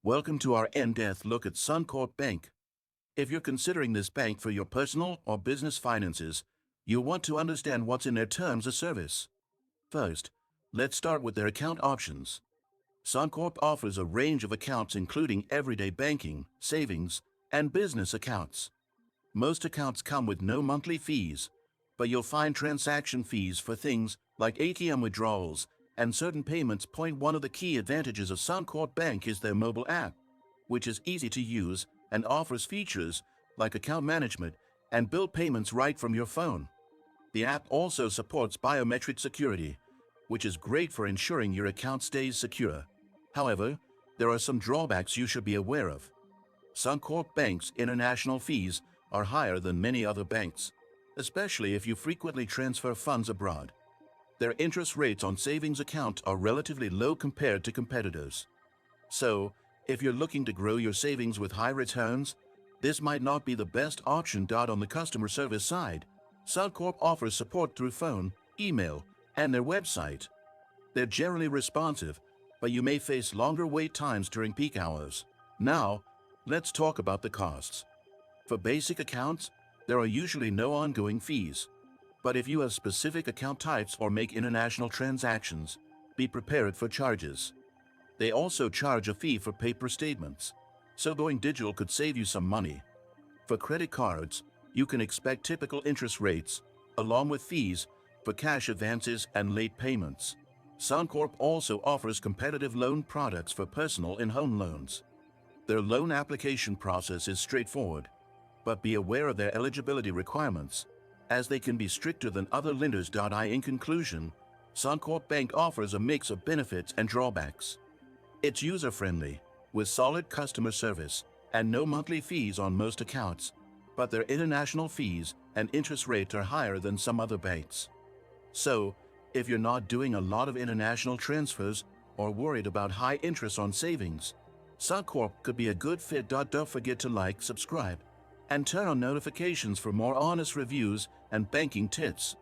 Welcome to our in-depth look at Suncorp Bank. If you're considering this bank for your personal or business finances, you'll want to understand what's in their terms of service. First, let's start with their account options. Suncorp offers a range of accounts including everyday banking, savings, and business accounts. Most accounts come with no monthly fees, but you'll find transaction fees for things like ATM withdrawals and certain payments. One of the key advantages of Suncorp Bank is their mobile app, which is easy to use and offers features like account management and bill payments right from your phone. The app also supports biometric security, which is great for ensuring your account stays secure. However, there are some drawbacks you should be aware of. Suncorp Bank's international fees are higher than many other banks, especially if you frequently transfer funds abroad. Their interest rates on savings accounts are relatively low compared to competitors. So, if you're looking to grow your savings with high returns, this might not be the best option. On the customer service side, Suncorp offers support through phone, email, and their website. They're generally responsive, but you may face longer wait times during peak hours. Now, let's talk about the costs. For basic accounts, there are usually no ongoing fees. But if you have specific account types or make international transactions, be prepared for charges. They also charge a fee for paper statements, so going digital could save you some money. For credit cards, you can expect typical interest rates, along with fees for cash advances and late payments. Suncorp also offers competitive loan products for personal and home loans. Their loan application process is straightforward, but be aware of their eligibility requirements, as they can be stricter than other lenders. In conclusion, Suncorp Bank offers a mix of benefits and drawbacks. It's user-friendly, with solid customer service and no monthly fees on most accounts, but their international fees and interest rates are higher than some other banks. So, if you're not doing a lot of international transfers or worried about high interest on savings, Suncorp could be a good fit. Don't forget to like, subscribe, and turn on notifications for more honest reviews and banking tips.